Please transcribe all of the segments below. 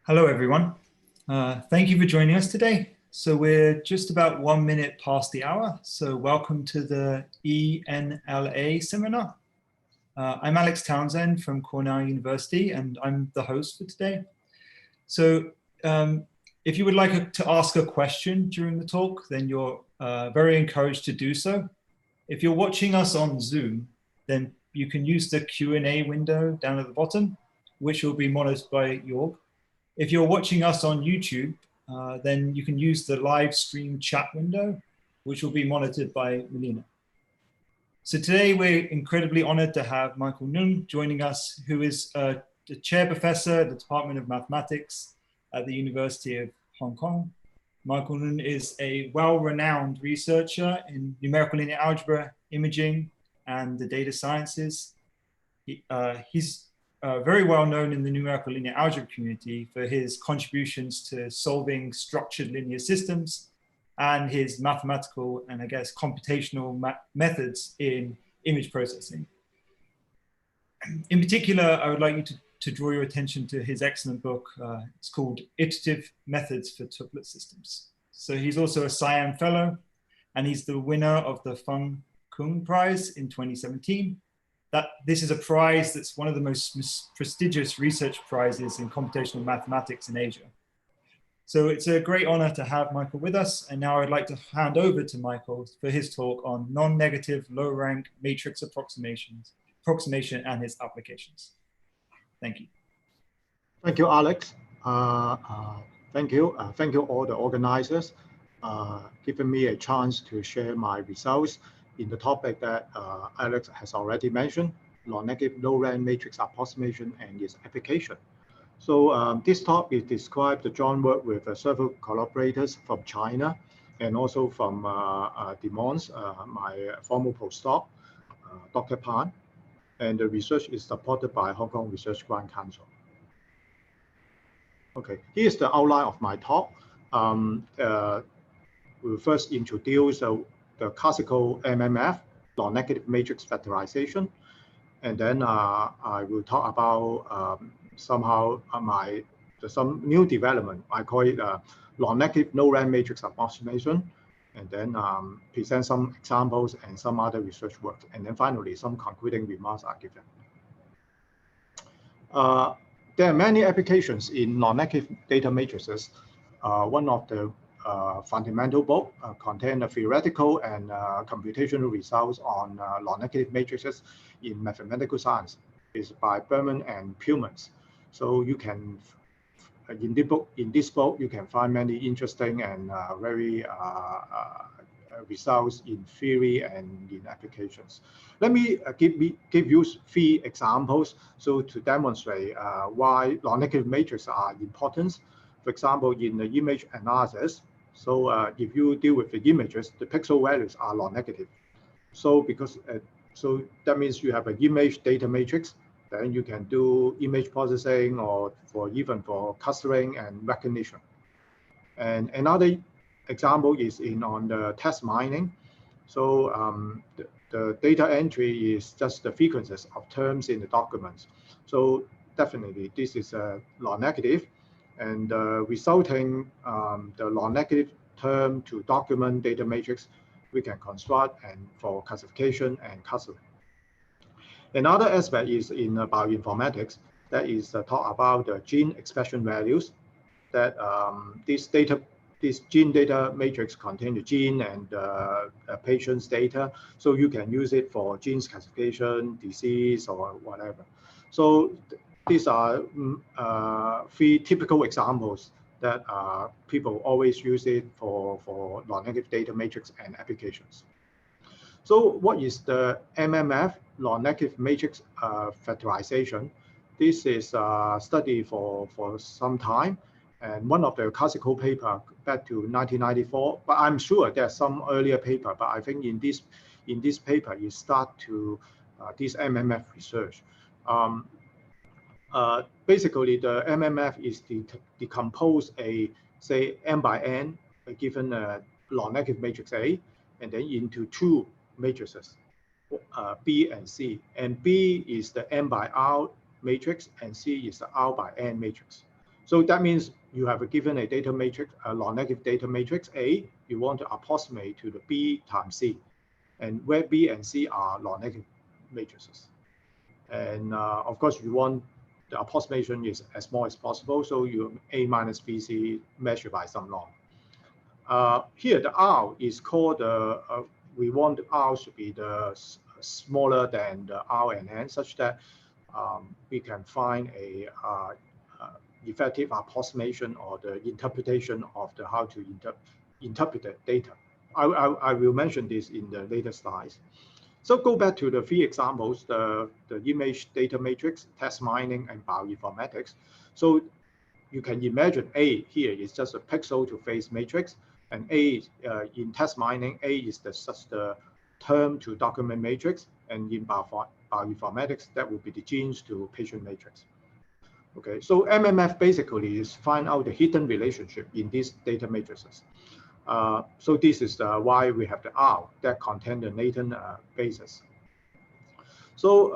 Hello, everyone. Thank you for joining us today. So we're just about 1 minute past the hour. So welcome to the ENLA seminar. I'm Alex Townsend from Cornell University, and I'm the host for today. So if you would like to ask a question during the talk, then you're very encouraged to do so. If you're watching us on Zoom, then you can use the Q&A window down at the bottom, which will be monitored by Jorg. If you're watching us on YouTube, then you can use the live stream chat window, which will be monitored by Melina. So today we're incredibly honored to have Michael Nunn joining us, who is the chair professor at the Department of Mathematics at the University of Hong Kong. Michael Nunn is a well-renowned researcher in numerical linear algebra, imaging, and the data sciences. He's very well known in the numerical linear algebra community for his contributions to solving structured linear systems and his mathematical and, I guess, computational methods in image processing. In particular, I would like you to draw your attention to his excellent book. It's called Iterative Methods for Triplet Systems. So he's also a Siam Fellow, and he's the winner of the Feng Kung Prize in 2017. This is a prize that's one of the most prestigious research prizes in computational mathematics in Asia. So it's a great honor to have Michael with us. And now I'd like to hand over to Michael for his talk on non-negative low-rank matrix approximation and its applications. Thank you. Thank you, Alex. Thank you. Thank you all the organizers giving me a chance to share my results in the topic that Alex has already mentioned, non-negative low-rank matrix approximation and its application. So this talk is described the joint work with several collaborators from China and also from De Mons, my former postdoc, Dr. Pan, and the research is supported by Hong Kong Research Grant Council. Okay, here's the outline of my talk. We'll first introduce the classical MMF, non-negative matrix factorization. And then I will talk about some new development. I call it non-negative low-rank matrix approximation. And then present some examples and some other research work. And then finally, some concluding remarks are given. There are many applications in non-negative data matrices. One of the fundamental book contain the theoretical and computational results on non-negative matrices in mathematical science. It's by Berman and Pillmans. So you can, in this book, you can find many interesting and very results in theory and in applications. Let me give you 3 examples so to demonstrate why non-negative matrices are important. For example, in the image analysis, so if you deal with the images, the pixel values are non-negative. So so that means you have an image data matrix, then you can do image processing or even for clustering and recognition. And another example is on the text mining. So the data entry is just the frequencies of terms in the documents. So definitely this is a non-negative. And resulting the non-negative term to document data matrix, we can construct and for classification and clustering. Another aspect is in bioinformatics, that is talk about the gene expression values. That this gene data matrix contain the gene and patient's data, so you can use it for genes classification, disease, or whatever. So these are 3 typical examples that people always use it for non-negative data matrix and applications. So what is the MMF, non-negative matrix factorization? This is studied for some time, and one of the classical paper back to 1994. But I'm sure there's some earlier paper, but I think in this paper you start to this MMF research. Basically, the MMF is decompose say n by n, given a non-negative matrix A, and then into 2 matrices, B and C. And B is the n by R matrix, and C is the R by n matrix. So that means you have given a data matrix, a non-negative data matrix A, you want to approximate to the B times C, and where B and C are non-negative matrices. And of course, you want the approximation is as small as possible, so you A minus BC measured by some norm. Here, the R is called, we want R to be smaller than the R and N, such that we can find a effective approximation or the interpretation of how to interpret the data. I will mention this in the later slides. So go back to the 3 examples, the image data matrix, text mining, and bioinformatics. So you can imagine A here is just a pixel to face matrix, and A in text mining, A is such the term to document matrix, and in bioinformatics, that will be the genes to patient matrix. Okay, so MMF basically is find out the hidden relationship in these data matrices. So this is why we have the R that contain the latent basis. So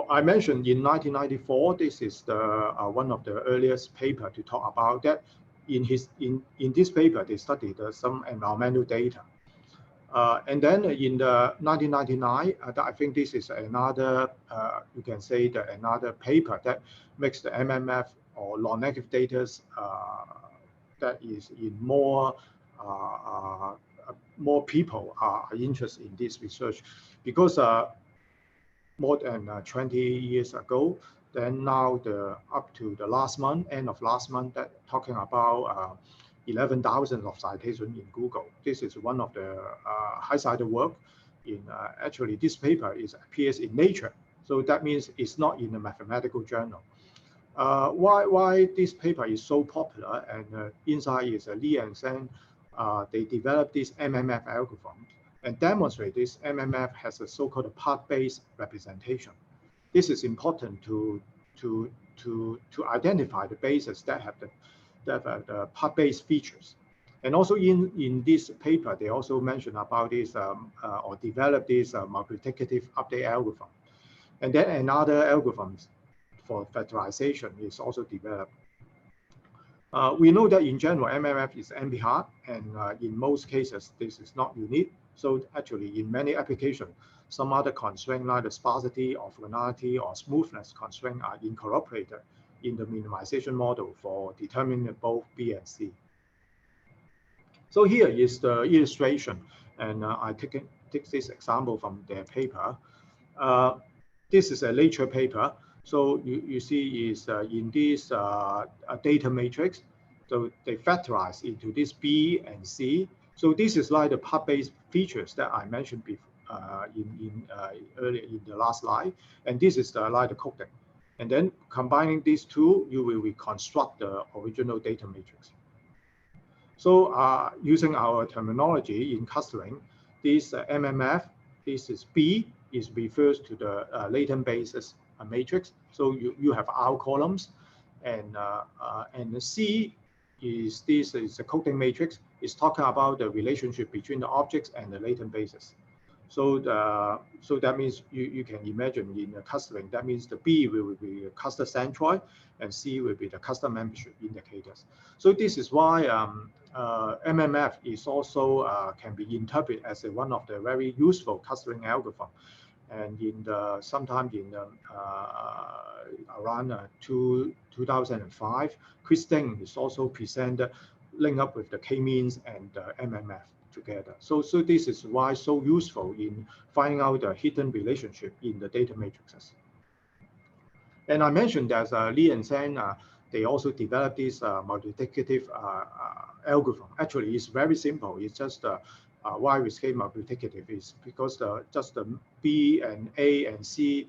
I mentioned in 1994, this is the one of the earliest paper to talk about that. In this paper, they studied some environmental data. And then in the 1999, I think this is another, you can say that another paper that makes the MMF or non-negative data that is in more people are interested in this research, because more than 20 years ago, then now up to the last month, end of last month, that talking about 11,000 of citation in Google. This is one of the high-cited work in actually this paper appears in Nature. So that means it's not in a mathematical journal. Why this paper is so popular, and inside is Lee and Sen, they developed this MMF algorithm and demonstrate this MMF has a so-called part-based representation. This is important to identify the bases that have the part-based features. And also in this paper, they also mention about this or develop this multiplicative update algorithm. And then another algorithm for factorization is also developed. We know that in general, MMF is NP-hard, and in most cases, this is not unique. So actually, in many applications, some other constraints like the sparsity, orthogonality, or smoothness constraint are incorporated in the minimization model for determining both B and C. So here is the illustration, and I take this example from their paper. This is a Nature paper. So you see is in this data matrix, so they factorize into this B and C. So this is like the part-based features that I mentioned before earlier in the last slide, and this is like the coding. And then combining these two, you will reconstruct the original data matrix. So using our terminology in clustering, this MMF, this is B, is refers to the latent basis matrix. So you have R columns, and the C is a coding matrix. It's talking about the relationship between the objects and the latent basis. So that means you can imagine in the clustering, that means the B will be a cluster centroid, and C will be the cluster membership indicators. So this is why MMF is also can be interpreted as one of the very useful clustering algorithm. And sometime in around 2005, Chris Deng is also presented, link up with the k-means and MMF together. So this is why so useful in finding out the hidden relationship in the data matrices. And I mentioned that Lee and Sen, they also developed this multiplicative algorithm. Actually, it's very simple. It's just why we say multiplicative is because just the B and A and C,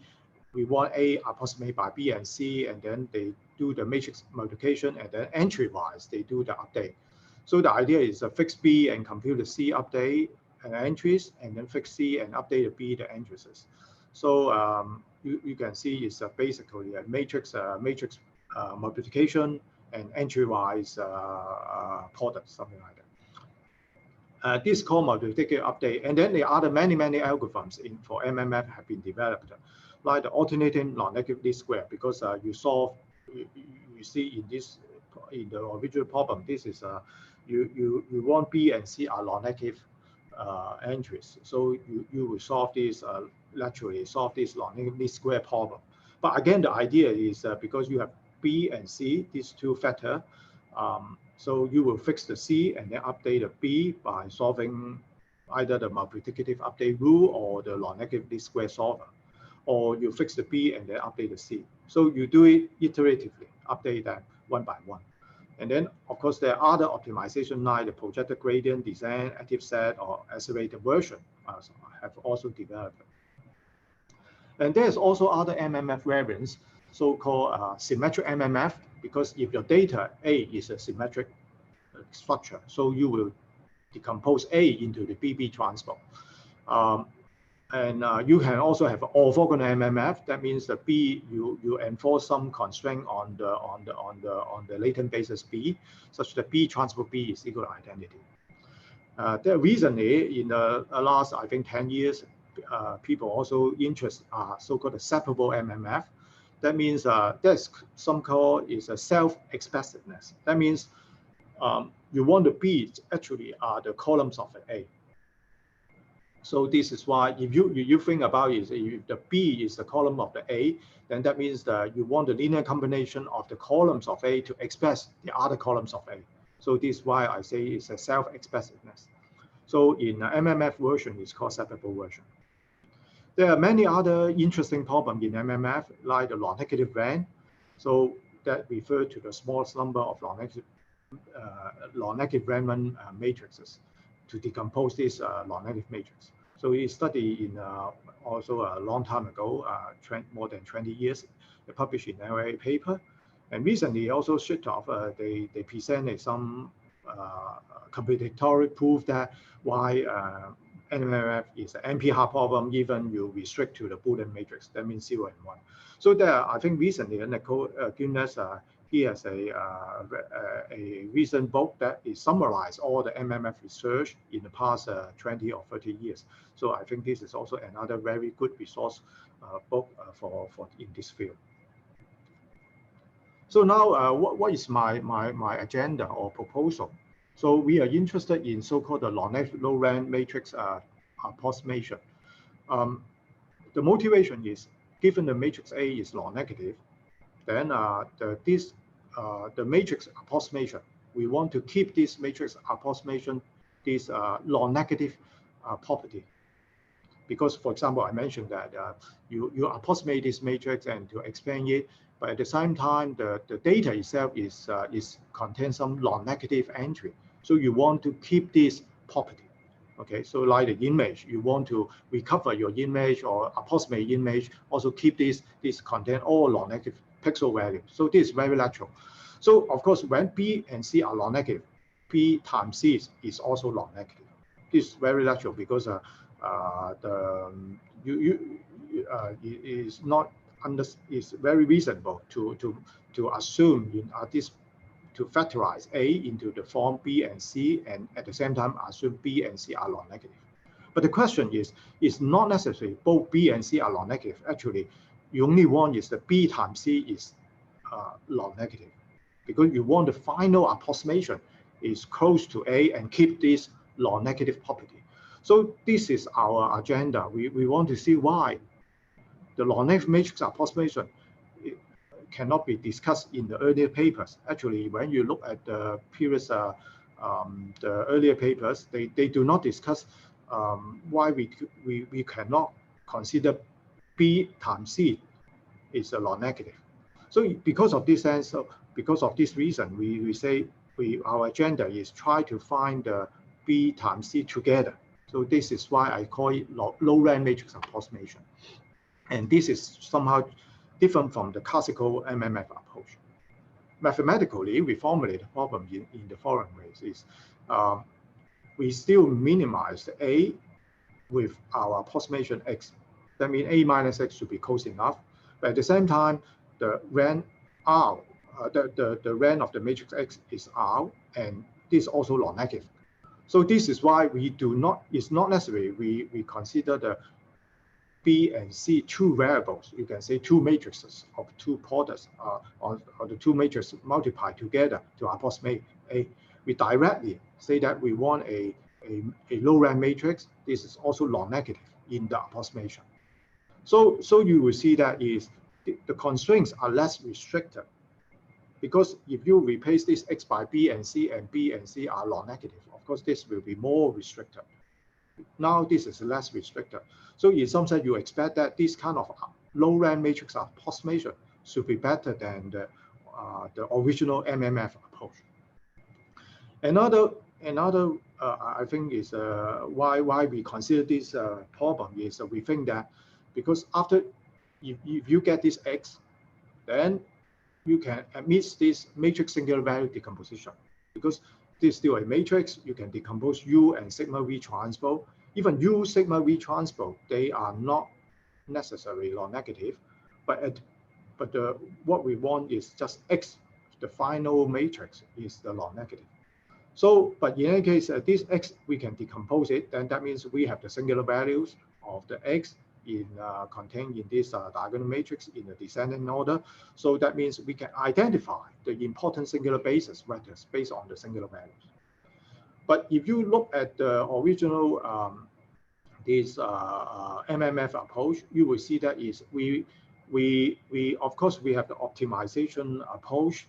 we want A approximated by B and C, and then they do the matrix multiplication, and then entry-wise, they do the update. So the idea is a fix B and compute the C update and entries, and then fix C and update the B, the entries. So you can see it's basically a matrix multiplication and entry-wise product, something like that. This called multiplicative update, and then the other many algorithms for MMF have been developed, like the alternating non-negative least square, because you see in this original problem, this is you want B and C are non-negative entries. So you will solve this laterally solve this non-negative least square problem. But again, the idea is because you have B and C, these two factors, so you will fix the C and then update the B by solving either the multiplicative update rule or the non-negative least square solver, or you fix the B and then update the C. So you do it iteratively, update them one by one. And then, of course, there are other optimization like the projected gradient, descent, active set, or accelerated version have also developed. And there's also other MMF variants, so-called symmetric MMF, because if your data A is a symmetric structure, so you will decompose A into the BB transpose. And you can also have orthogonal MMF. That means the B you enforce some constraint on the latent basis B, such that B transpose B is equal to identity. There recently, in the last I think 10 years, people also interest so-called separable MMF. That means there's some called is a self-expressiveness. That means you want the B actually are the columns of an A. So this is why if you think about it, if the B is the column of the A, then that means that you want the linear combination of the columns of A to express the other columns of A. So this is why I say it's a self-expressiveness. So in MMF version, it's called separable version. There are many other interesting problems in MMF, like the non-negative rank. So that refer to the smallest number of non-negative random matrices to decompose this non-negative matrix. So we studied in also a long time ago, more than 20 years, they published in NLRM paper. And recently also they presented some combinatorial proof that why NLRM is an NP-hard problem even you restrict to the Boolean matrix. That means 0 and 1. So there, I think recently, Nicole Guinness, he has a recent book that is summarized all the MMF research in the past 20 or 30 years. So I think this is also another very good resource book for in this field. So now, what is my agenda or proposal? So we are interested in so-called the non-negative low-rank matrix approximation. The motivation is, given the matrix A is non-negative, then the matrix approximation, we want to keep this matrix approximation, this non-negative property. Because, for example, I mentioned that you approximate this matrix and to explain it, but at the same time, the data itself is contains some non-negative entry. So you want to keep this property. Okay, so like the image, you want to recover your image or approximate image, also keep this contain all non-negative pixel values. So this is very natural. So of course, when B and C are non-negative, B times C is also non-negative. This is very natural because it's very reasonable to assume in this to factorize A into the form B and C, and at the same time assume B and C are non-negative. But the question is, it's not necessary both B and C are non-negative. Actually, you only want is the B times C is non-negative, because you want the final approximation is close to A and keep this non-negative property. So this is our agenda. We want to see why the non-negative matrix approximation cannot be discussed in the earlier papers. Actually, when you look at the previous, the earlier papers, they do not discuss why we cannot consider B times C is a non-negative. So because of this answer, because of this reason, we say our agenda is try to find the B times C together. So this is why I call it low-rank matrix approximation. And this is somehow different from the classical MMF approach. Mathematically, we formulate the problem in the following ways: is we still minimize the A with our approximation X. That means A minus X should be close enough. But at the same time, the rank R, the rank of the matrix X is R, and this is also non-negative. So this is why we do not, it's not necessary we consider the B and C two variables, you can say two matrices of two products, or the two matrices multiplied together to approximate A. We directly say that we want a low-rank matrix. This is also non-negative in the approximation. So you will see that is the constraints are less restricted, because if you replace this X by B and C are non-negative, of course this will be more restricted. Now this is less restricted. So in some sense, you expect that this kind of low-rank matrix approximation should be better than the original MMF approach. Another I think is why we consider this problem is we think that because after if you get this X, then you can admit this matrix singular value decomposition, because this is still a matrix. You can decompose U and sigma V transpose. Even U sigma V transpose, they are not necessarily non-negative, but what we want is just X, the final matrix is the non-negative. So, but in any case, this X, we can decompose it, then that means we have the singular values of the X contained in this diagonal matrix in the descending order. So that means we can identify the important singular basis vectors based on the singular values. But if you look at the original this MMF approach, you will see that is we of course we have the optimization approach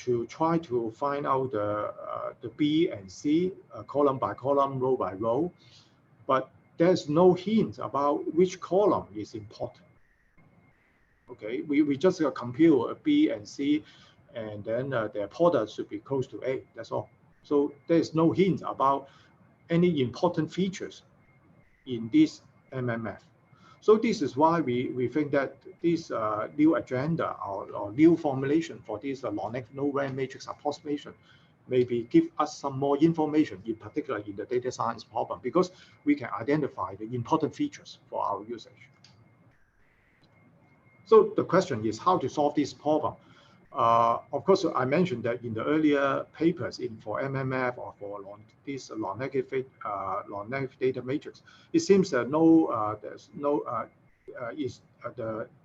to try to find out the B and C column by column, row by row, but there's no hint about which column is important. Okay, we just compute a B and C, and then their product should be close to A. That's all. So there's no hint about any important features in this MMF. So this is why we think that this new agenda or new formulation for this non-negative low-rank matrix approximation maybe give us some more information, in particular in the data science problem, because we can identify the important features for our usage. So the question is how to solve this problem. Of course, I mentioned that in the earlier papers for MMF or for this non-negative data matrix, it seems that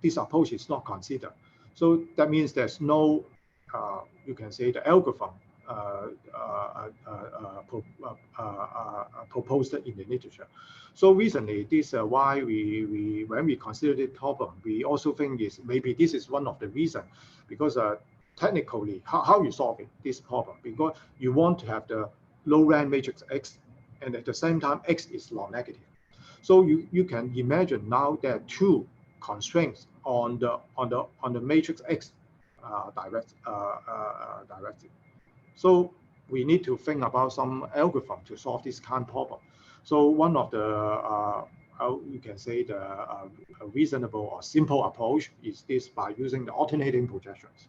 this approach is not considered. So that means there's no, you can say, the algorithm proposed in the literature. So recently, this is why when we consider this problem, we also think is maybe this is one of the reasons, because technically, how you solve this problem, because you want to have the low-rank matrix X, and at the same time, X is non-negative. So you can imagine now there are two constraints on the matrix X directly. So we need to think about some algorithm to solve this kind of problem. So one of the how you can say the reasonable or simple approach is this by using the alternating projections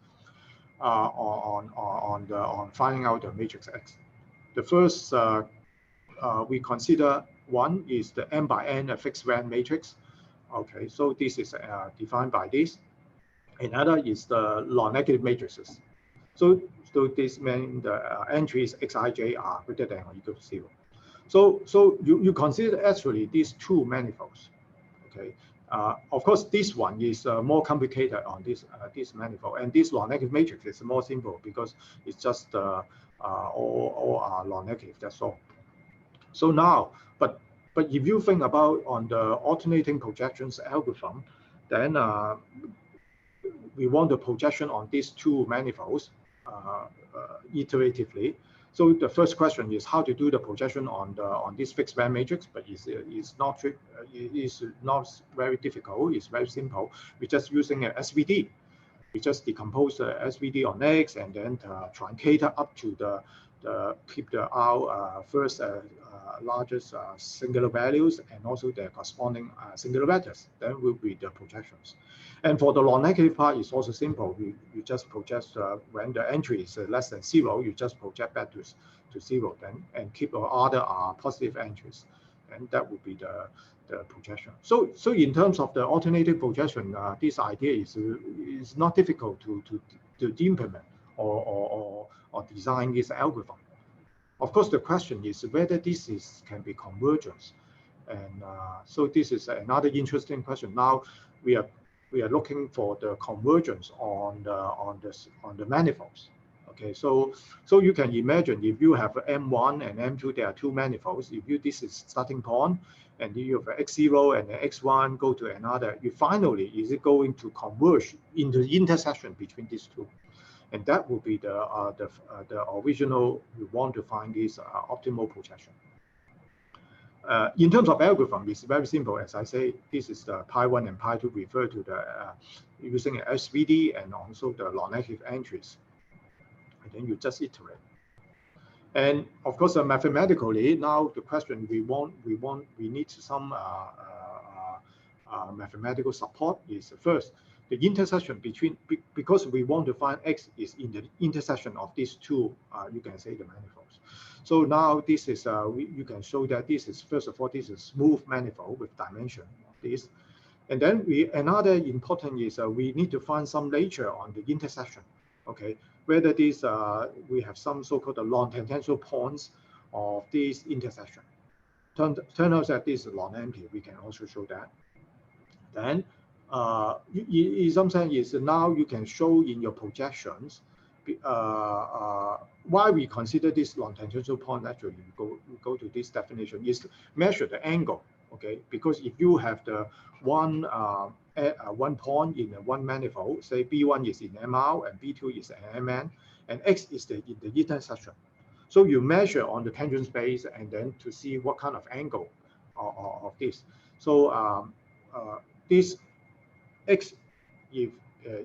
on finding out the matrix X. The first we consider one is the n by n fixed rank matrix. Okay, so this is defined by this. Another is the non-negative matrices. So this means the entries xij are greater than or equal to 0. So you consider actually these two manifolds. Okay, of course this one is more complicated on this manifold, and this non-negative matrix is more simple because it's just all are non-negative. That's all. So now, but if you think about on the alternating projections algorithm, then we want the projection on these two manifolds iteratively. So the first question is how to do the projection on this fixed rank matrix, but it's not very difficult. It's very simple. We're just using an SVD. We just decompose the SVD on X and then truncate up to keep the R first largest singular values and also their corresponding singular vectors. Then will be the projections. And for the non-negative part, it's also simple. You just project when the entry is less than 0, you just project back to 0 then, and keep other positive entries, and that would be the projection. So in terms of the alternative projection, this idea is not difficult to implement or design this algorithm. Of course, the question is whether this can be convergence. And so this is another interesting question. Now we are looking for the convergence on the manifolds. Okay, so you can imagine if you have M1 and M2, there are two manifolds. If this is starting point, and you have X0 and X1 go to another, you finally is it going to converge into the intersection between these two, and that will be the original. We want to find this optimal projection. In terms of algorithm, it's very simple. As I say, this is the pi 1 and pi 2 refer to the using an SVD and also the non-negative entries. And then you just iterate. And of course, mathematically, now the question we need some mathematical support is first the intersection between, because we want to find X is in the intersection of these two, you can say the manifolds. So now this is, you can show that this is, first of all, this is smooth manifold with dimension of this. And then another important is we need to find some nature on the intersection, okay? Whether this, we have some so-called non-tangential points of this intersection. Turn out that this is non-empty, we can also show that. Then, in some sense, is now you can show in your projections why we consider this non-tangential point. Actually, we go to this definition is measure the angle. Okay, because if you have the one point in one manifold, say B1 is in MR and B2 is in MN, and X is in the intersection. So you measure on the tangent space and then to see what kind of angle of this. So this X if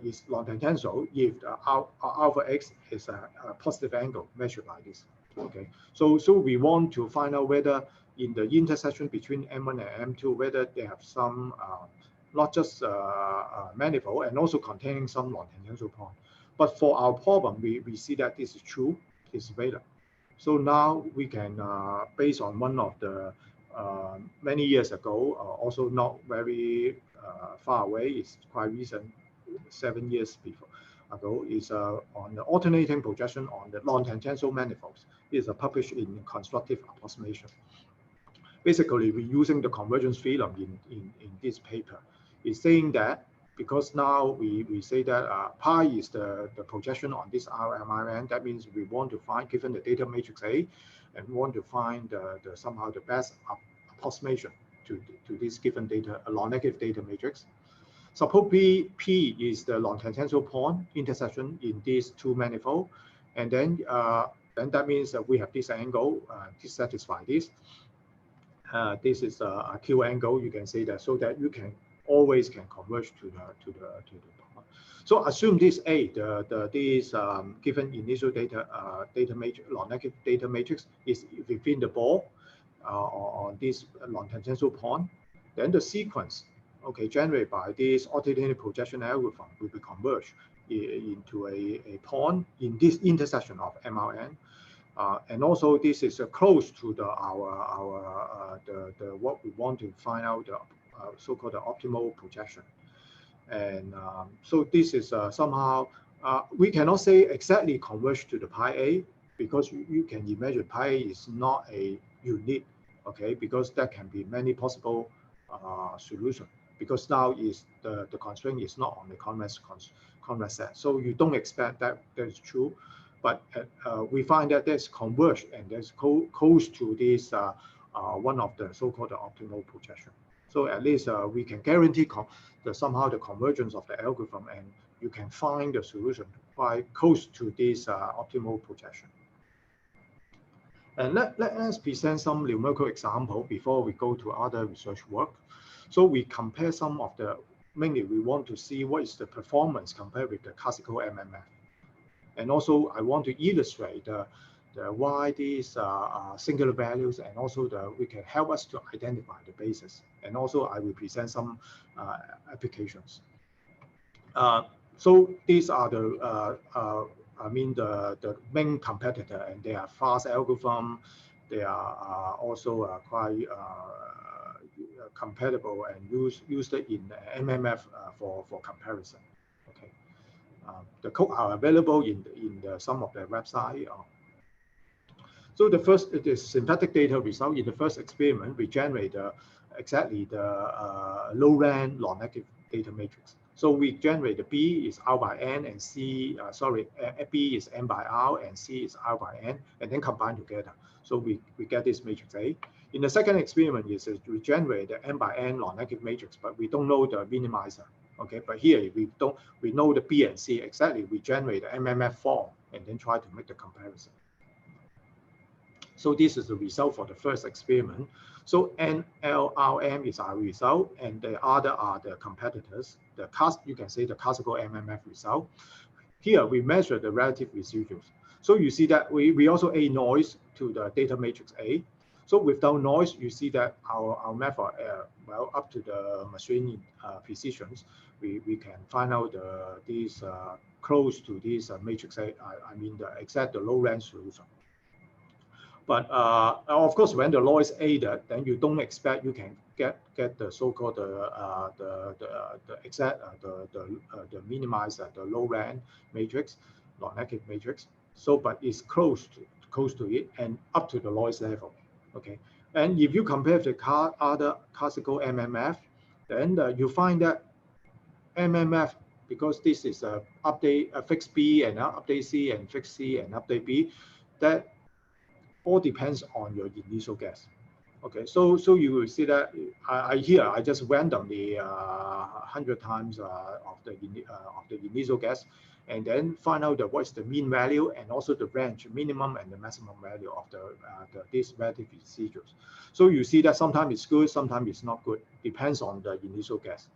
is non-tangential if alpha X is a positive angle measured by this. Okay, so we want to find out whether in the intersection between M1 and M2, whether they have some not just manifold and also containing some non-tangential point. But for our problem, we see that this is true, it's valid. So now we can, based on one of the many years ago, also not very far away, it's quite recent, 7 years ago, is on the alternating projection on the non-tangential manifolds. It's published in constructive approximation. Basically, we're using the convergence theorem in this paper. It's saying that because now we say that pi is the projection on this RMIN, that means we want to find, given the data matrix A, and we want to find somehow the best approximation to this given data, a non-negative data matrix. Suppose P is the non-tangential point intersection in these two manifolds, and then that means that we have this angle to satisfy this. This is a Q angle, you can say that, so that you can always converge to the point. So assume this A, this given initial data matrix, non-negative data matrix is within the ball on this non-tangential point. Then the sequence, okay, generated by this alternating projection algorithm will be converged into a point in this intersection of MRN. And also this is close to the what we want to find out, the so-called optimal projection. And so this is somehow we cannot say exactly converge to the pi A, because you can imagine pi A is not a unique, okay, because there can be many possible solutions, because now is the constraint is not on the convex set, so you don't expect that is true. But we find that there's converge and there's close to this one of the so-called optimal projection. So at least we can guarantee somehow the convergence of the algorithm, and you can find the solution quite close to this optimal projection. And let us present some numerical example before we go to other research work. So we compare some of the, mainly we want to see what is the performance compared with the classical MMF. And also I want to illustrate why these singular values, and also we can help us to identify the basis. And also I will present some applications. So these are the the main competitor, and they are fast algorithm. They are also quite compatible and used in MMF for comparison. Okay, the code are available in some of the website. So the first, it is synthetic data result. In the first experiment, we generate exactly the low-rank non-negative data matrix. So we generate the B is R by N and C, B is N by R and C is R by N, and then combine together. So we get this matrix A. In the second experiment, is we generate the N by N non-negative matrix, but we don't know the minimizer. Okay, but here we know the B and C exactly. We generate the MMF form and then try to make the comparison. So this is the result for the first experiment. So NLRM is our result, and the other are the competitors. You can say the classical MMF result. Here we measure the relative residuals. So you see that we also add noise to the data matrix A. So without noise, you see that our method, well, up to the machine precisions, we can find out these close to this matrix A. I mean the low-rank solution. But of course, when the law is aided, then you don't expect you can get the so-called the minimizer, the low-rank matrix, non-negative matrix. So, but it's close to it and up to the noise level. Okay, and if you compare the other classical MMF, then you find that MMF, because this is a fixed B and update C and fixed C and update B, that all depends on your initial guess. Okay, so you will see that I just randomly 100 times of the initial guess, and then find out what's the mean value and also the range, minimum and the maximum value of these relative residuals. So you see that sometimes it's good, sometimes it's not good, depends on the initial guess.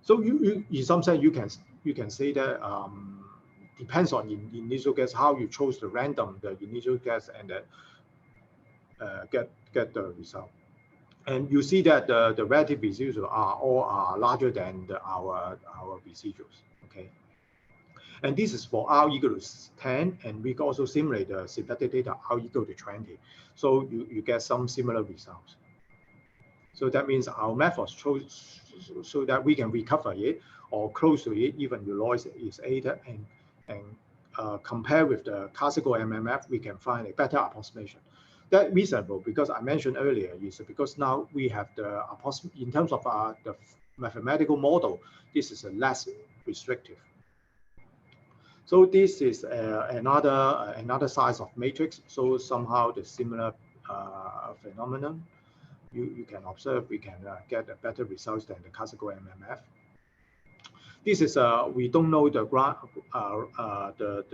So you in some sense you can say that depends on initial guess, how you chose the initial guess, and then get the result. And you see that the relative residuals are larger than our residuals. Okay, and this is for R equal to 10, and we can also simulate the synthetic data R equal to 20. So you get some similar results. So that means our methods chose so that we can recover it or close to it, even the noise is aided, and compare with the classical MMF, we can find a better approximation. That's reasonable because I mentioned earlier is because now we have the in terms of the mathematical model, this is a less restrictive. So this is another size of matrix. So somehow the similar phenomenon you can observe, we can get a better results than the classical MMF. This is we don't know the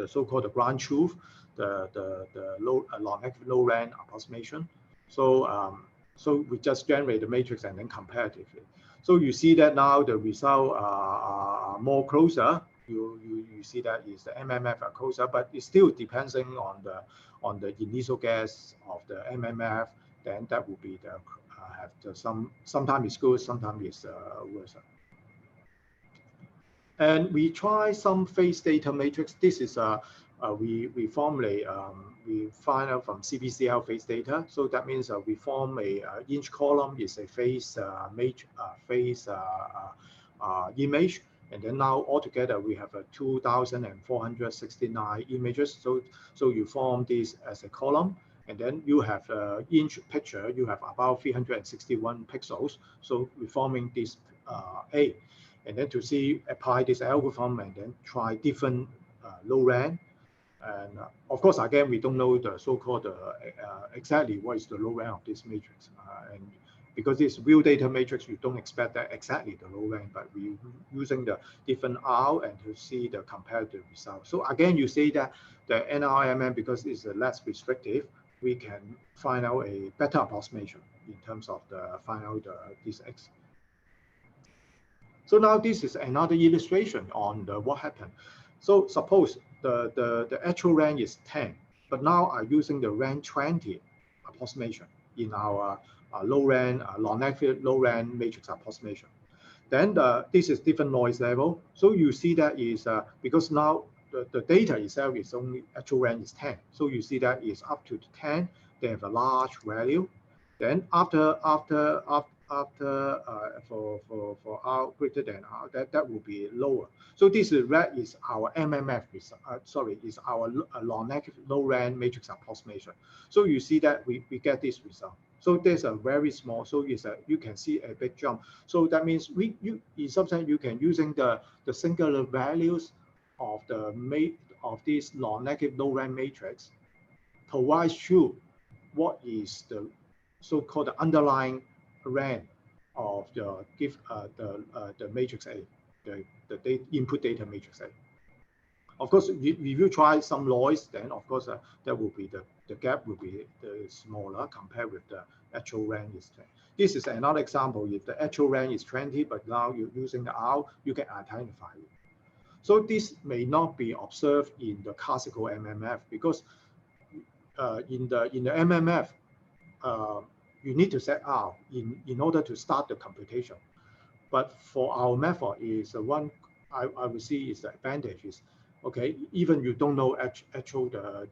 so-called ground truth, the non-negative low-rank approximation. So so we just generate the matrix and then comparatively. So you see that now the result are more closer. You see that is the MMF are closer, but it still depending on the initial guess of the MMF. Then that will be sometimes it's good, sometimes it's worse. And we try some phase data matrix. This is we formulate we find out from CBCL phase data. So that means we form each column is a phase image, and then now altogether we have 2,469 images. So you form this as a column, and then you have each picture you have about 361 pixels. So we're forming this A. And then to apply this algorithm and then try different low rank. And of course, again, we don't know the so-called exactly what is the low rank of this matrix. And because this real data matrix, you don't expect that exactly the low rank, but we're using the different R and to see the comparative results. So again, you say that the NLRM, because it's less restrictive, we can find out a better approximation in terms of find out this X. So now this is another illustration on what happened. So suppose the actual rank is 10, but now I'm using the rank 20 approximation in our low rank, non-negative low rank matrix approximation. Then this is different noise level. So you see that is because now the data itself is only actual rank is 10. So you see that is up to 10. They have a large value. Then after after for R greater than R, that will be lower. So this red is our MMF result. Sorry, is our non-negative low-rank matrix approximation. So you see that we get this result. So there's a very small. So you can see a big jump. So that means in some sense you can using the singular values of this non-negative low-rank matrix provides you what is the so-called underlying rank of the matrix A, the input data matrix A. Of course, if you try some noise, then of course that will be the gap will be smaller compared with the actual rank is 20. This is another example. If the actual rank is 20, but now you're using the R, you can identify it. So this may not be observed in the classical MMF because in the MMF, you need to set R in order to start the computation. But for our method is one I would see is the advantage is, okay, even you don't know actual the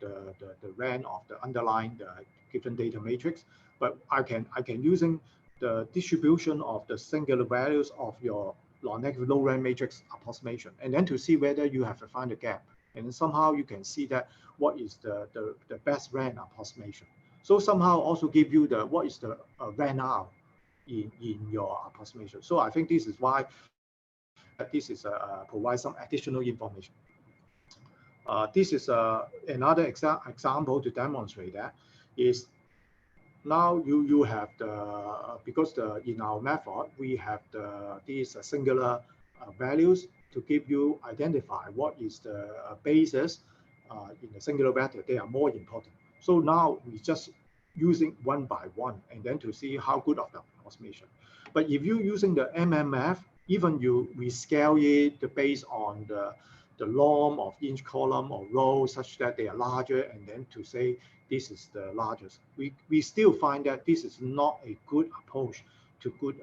rank of the underlying the given data matrix, but I can using the distribution of the singular values of your non-negative low rank matrix approximation, and then to see whether you have to find a gap, and then somehow you can see that what is the best rank approximation. So somehow also give you the what is the rank R in your approximation. So I think this is why this is provide some additional information. This is another example to demonstrate that is now you have the because in our method we have these singular values to give you identify what is the basis in the singular vector. They are more important. So now we just using one by one and then to see how good of the approximation. But if you using the MMF, even you rescale it based on the norm of each column or row such that they are larger, and then to say this is the largest, we still find that this is not a good approach to good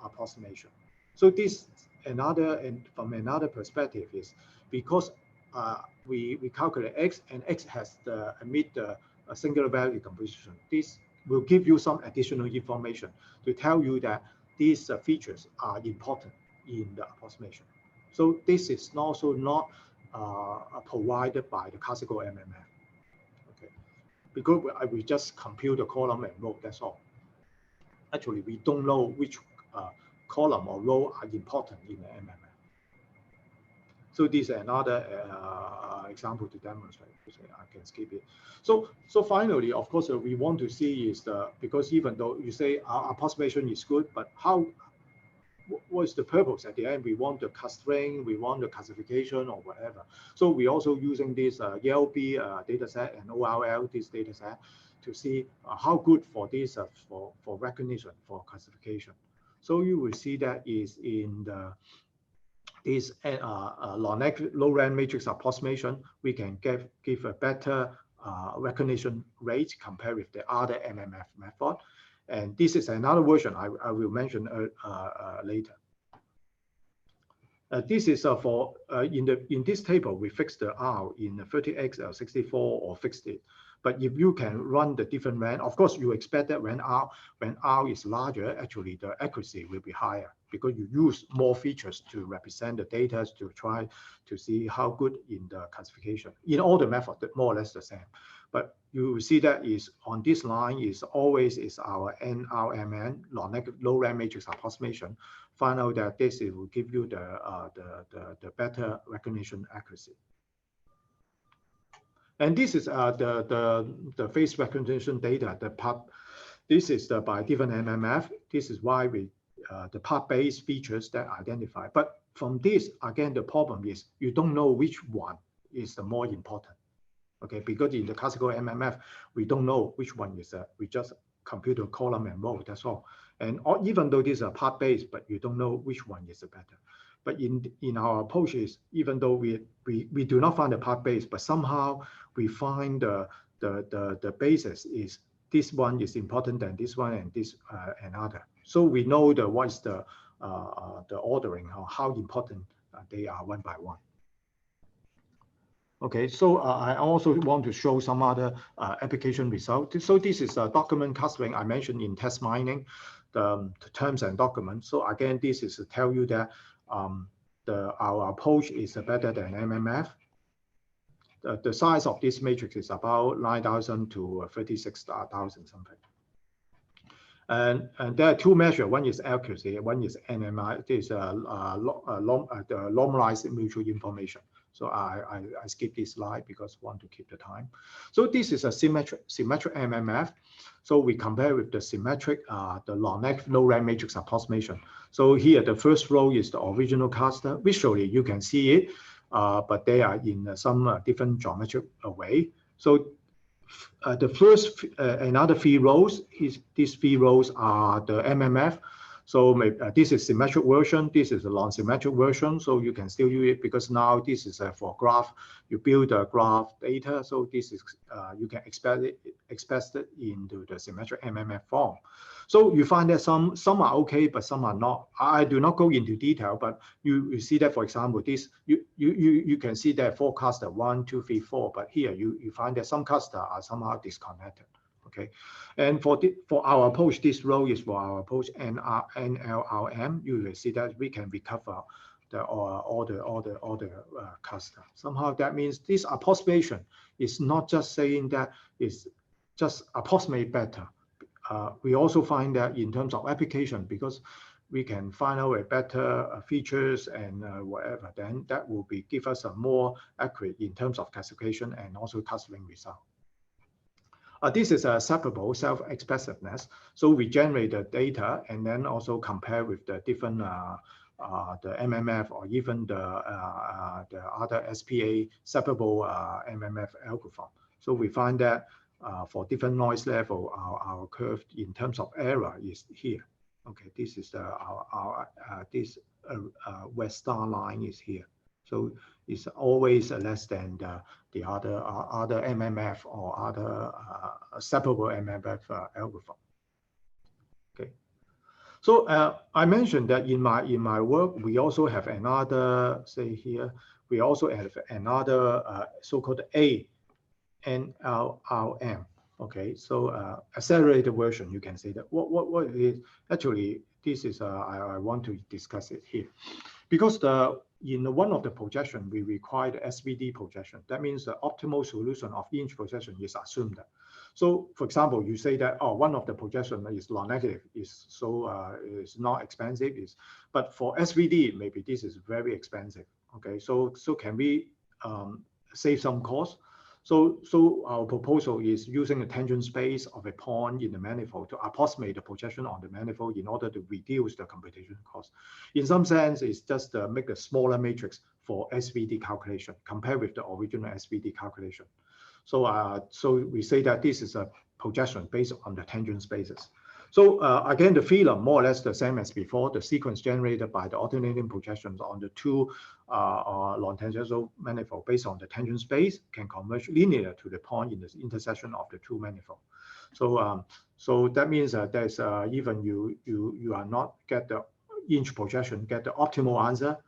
approximation. So this another, and from another perspective is because we calculate X and X has the emit the singular value composition. This will give you some additional information to tell you that these features are important in the approximation. So this is also not provided by the classical MMF. Okay, because we just compute the column and row. That's all. Actually, we don't know which column or row are important in the MMF. So this is another example to demonstrate. I can skip it. So finally, of course, we want to see is because even though you say our approximation is good, but what is the purpose at the end? We want the clustering, we want the classification or whatever. So we also using this ELB data set and ORL this data set to see how good for this for recognition, for classification. So you will see that is in this non-negative low-rank matrix approximation, we can give a better recognition rate compared with the other MMF method. And this is another version I will mention later. This is for in this table we fixed the R in 30x 64 or fixed it. But if you can run the different rank, of course you expect that when R is larger, actually the accuracy will be higher because you use more features to represent the data to try to see how good in the classification. In all the methods, more or less the same. But you will see that is on this line is always is our NLRM, non-negative low-rank matrix approximation. Find out that this will give you the better recognition accuracy. And this is the face recognition data. This is by different MMF. This is why we the part-based features that identify. But from this again, the problem is you don't know which one is the more important. Okay, because in the classical MMF, we don't know which one is we just compute the column and row, that's all. And even though these are part-based, but you don't know which one is the better. But in our approaches, even though we do not find the part-based, but somehow we find the basis is this one is important than this one and this another. So we know what is the ordering or how important they are one by one. Okay, so I also want to show some other application results. So this is a document clustering I mentioned in test mining. the terms and documents. So again, this is to tell you that our approach is better than MMF. The size of this matrix is about 9,000 to 36,000 something. And there are two measures. One is accuracy, one is NMI. This is the normalized mutual information. So I skip this slide because I want to keep the time. So this is a symmetric MMF. So we compare with the symmetric, the non-negative low-rank matrix approximation. So here the first row is the original cluster. Visually you can see it, but they are in some different geometric way. So the first another 3 rows, these 3 rows are the MMF. So this is symmetric version, this is a non-symmetric version. So you can still use it because now this is for graph. You build a graph data. So this is you can express it into the symmetric MMF form. So you find that some are okay, but some are not. I do not go into detail, but you see that, for example, this you can see that 4 cluster 1, 2, 3, 4. But here you find that some cluster are somehow disconnected. Okay, and for our approach, this row is for our approach NLRM. You will see that we can recover all the cluster. Somehow that means this approximation is not just saying that it's just approximate better. We also find that in terms of application, because we can find out a better features and whatever, then that will give us a more accurate in terms of classification and also clustering result. This is a separable self-expressiveness. So we generate the data and then also compare with the different the MMF or even the other SPA separable MMF algorithm. So we find that for different noise level, our curve in terms of error is here. Okay, this is this red star line is here. So it's always less than the other MMF or other separable MMF algorithm. Okay. So I mentioned that in my work we also have another, say here, we also have another so-called NLRM. Okay, so accelerated version, you can say that. What it is actually, this is I want to discuss it here, because in one of the projection we require the SVD projection. That means the optimal solution of each projection is assumed. So, for example, you say that one of the projection is non-negative, is is not expensive, but for SVD maybe this is very expensive. Okay, so can we save some cost? So our proposal is using the tangent space of a point in the manifold to approximate the projection on the manifold in order to reduce the computation cost. In some sense, it's just make a smaller matrix for SVD calculation compared with the original SVD calculation. So we say that this is a projection based on the tangent spaces. So again, the theorem more or less the same as before. The sequence generated by the alternating projections on the two non-tangential manifold based on the tangent space can converge linear to the point in the intersection of the two manifold. So so that means that there's even you are not get the inch projection get the optimal answer,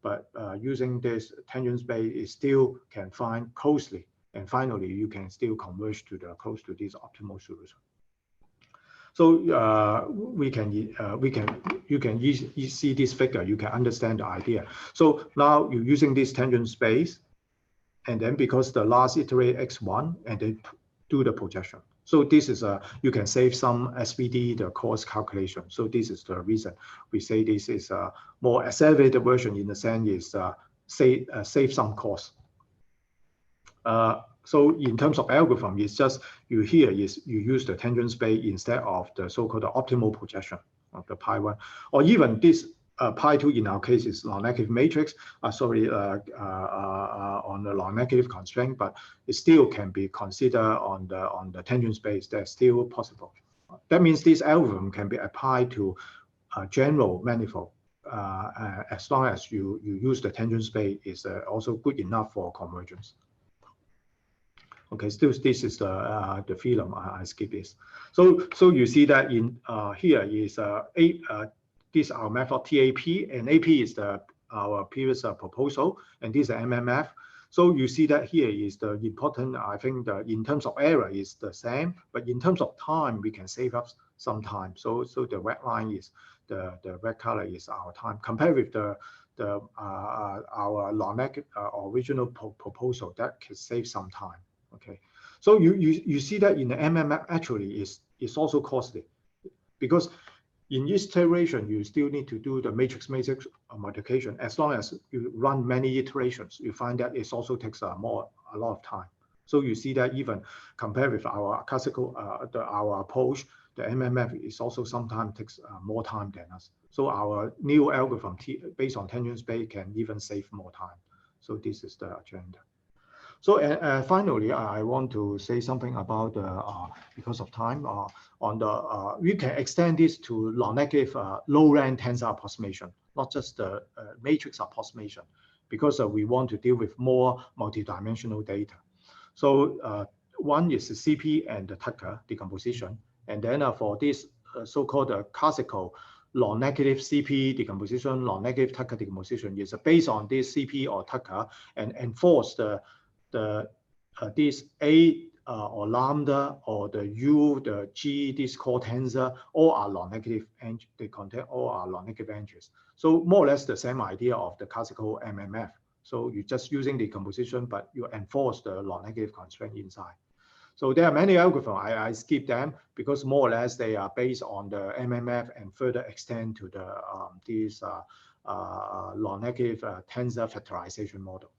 but using this tangent space, it still can find closely, and finally you can still converge to the close to this optimal solution. So you can see this figure, you can understand the idea. So now you're using this tangent space, and then because the last iterate x1 and then do the projection. So this is you can save some SVD, the cost calculation. So this is the reason we say this is a more accelerated version, in the sense is save some cost. So in terms of algorithm, it's just you use the tangent space instead of the so-called optimal projection of the pi1, or even this pi2 in our case is non-negative matrix. On the non-negative constraint, but it still can be considered on the tangent space. That's still possible. That means this algorithm can be applied to a general manifold as long as you use the tangent space is also good enough for convergence. Okay, still this is the theorem. I skip this. So you see that in here is this is our method TAP, and AP is our previous proposal, and this is MMF. So you see that here is the important, I think in terms of error is the same, but in terms of time, we can save up some time. So the red line is, the red color is our time, compared with our non-negative original proposal that can save some time. Okay, so you see that in the MMF actually is also costly, because in each iteration you still need to do the matrix multiplication. As long as you run many iterations, you find that it also takes a lot of time. So you see that even compared with our classical our approach, the MMF is also sometimes takes more time than us. So our new algorithm based on tangent space can even save more time. So this is the agenda. So finally, I want to say something about because of time, on the we can extend this to non-negative low-rank tensor approximation, not just the matrix approximation, because we want to deal with more multidimensional data. So one is the CP and the Tucker decomposition, and then for this so-called classical non-negative CP decomposition, non-negative Tucker decomposition is based on this CP or Tucker and enforce this A or lambda or the U, the G, this core tensor, all are non-negative, and they contain all are non-negative entries. So more or less the same idea of the classical MMF. So you're just using the decomposition, but you enforce the non-negative constraint inside. So there are many algorithms. I skip them because more or less they are based on the MMF and further extend to the these non-negative tensor factorization model.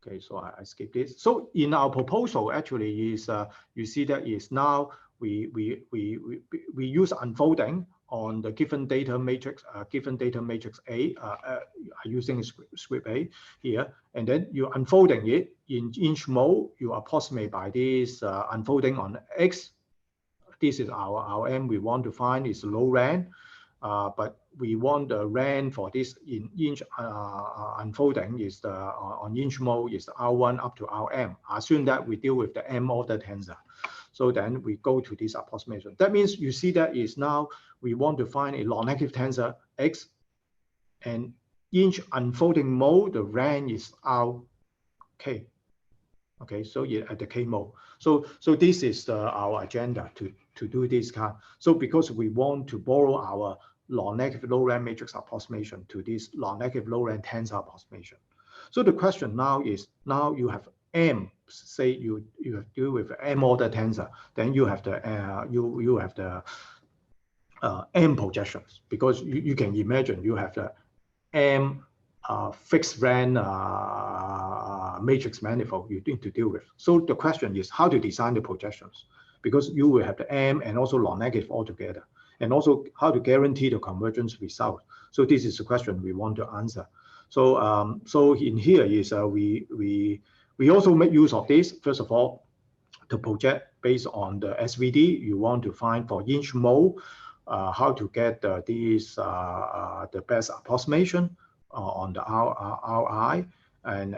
Okay, so I skip this. So in our proposal, actually, is you see that is now we use unfolding on the given data matrix A, using script A here, and then you unfolding it in inch mode. You approximate by this unfolding on X. This is our M. We want to find is low rank. But we want the rank for this in inch unfolding is the on inch mode is the R1 up to Rm. Assume that we deal with the M order tensor. So then we go to this approximation. That means you see that is now we want to find a non-negative tensor X, and inch unfolding mode, the rank is Rk. Okay, so yeah, at the K mode. So this is our agenda to do this kind. So because we want to borrow our non-negative low-rank matrix approximation to this non-negative low-rank tensor approximation. So the question now is, now you have M, say you deal with M order tensor, then you have the you have the M projections, because you can imagine you have the M fixed rank matrix manifold you need to deal with. So the question is how to design the projections, because you will have the M and also non-negative altogether, and also how to guarantee the convergence result. So this is the question we want to answer. So so in here is we also make use of this. First of all, to project based on the SVD, you want to find for inch mode how to get these the best approximation on the RI, and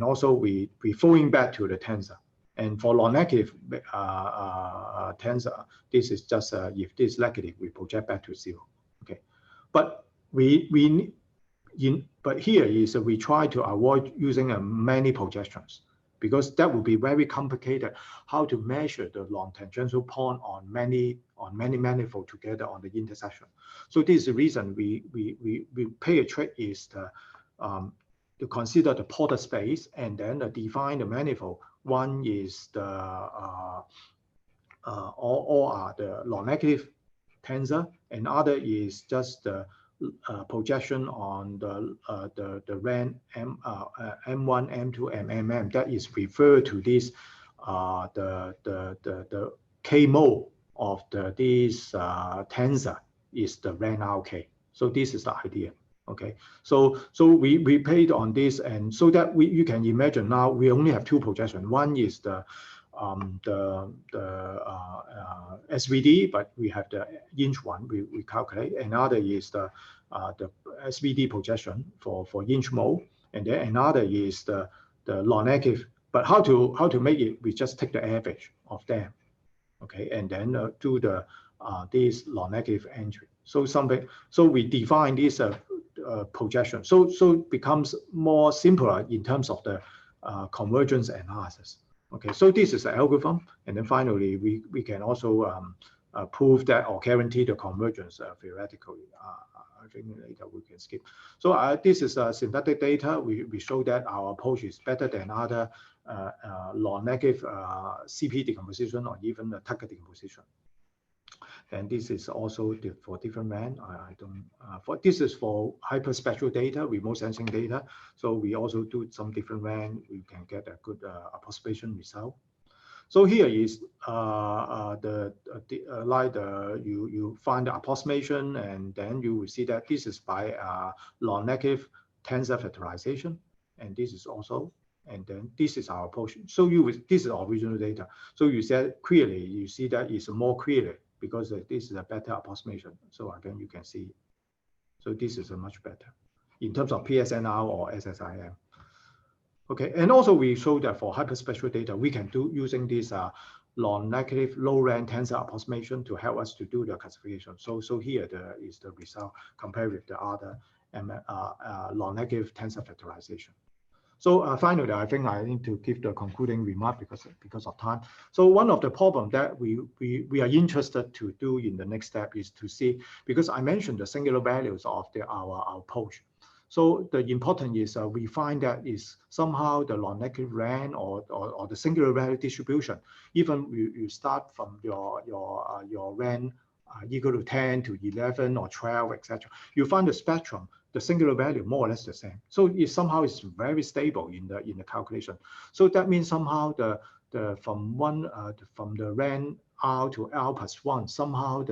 also we flowing back to the tensor. And for non-negative tensor, this is just if this is negative, we project back to 0. Okay, but but here is we try to avoid using many projections, because that would be very complicated. How to measure the long-tangential point on many manifold together on the intersection. So this is the reason we pay a trick is to consider the Porter space and then define the manifold. One is the all are the non-negative tensor, and other is just the projection on the rank M1, M2, and MM that is referred to this the K mode of this tensor is the rank RK. So this is the idea. Okay, so we paid on this, and so that you can imagine now we only have two projections. One is the SVD, but we have the inch one we calculate. Another is the SVD projection for inch mode, and then another is the non-negative. But how to make it? We just take the average of them, okay, and then do the this non-negative entry. So we define this projection. So it becomes more simpler in terms of the convergence analysis. Okay, so this is the algorithm, and then finally we can also prove that or guarantee the convergence theoretically. I think later we can skip. So this is synthetic data. We show that our approach is better than other non-negative CP decomposition or even the Tucker decomposition. And this is also for different RAN. I don't. This is for hyperspectral data, remote sensing data. So we also do some different RAN. We can get a good approximation result. So here is you find the approximation, and then you will see that this is by non-negative tensor factorization, and this is also, and then this is our approach. So this is our original data. So you said clearly, you see that it's more clearly because this is a better approximation. So again, you can see. So this is a much better in terms of PSNR or SSIM. Okay, and also we show that for hyperspectral data, we can do using this non-negative low-rank tensor approximation to help us to do the classification. So here is the result compared with the other non-negative tensor factorization. So finally, I think I need to give the concluding remark because of time. So one of the problems that we are interested to do in the next step is to see, because I mentioned the singular values of our approach. So the important is we find that is somehow the non-negative RAN or the singular value distribution. Even you start from your RAN equal to 10 to 11 or 12, etc. You find the spectrum, the singular value more or less the same. So it somehow is very stable in the calculation. So that means somehow from the RAN R to R plus 1, somehow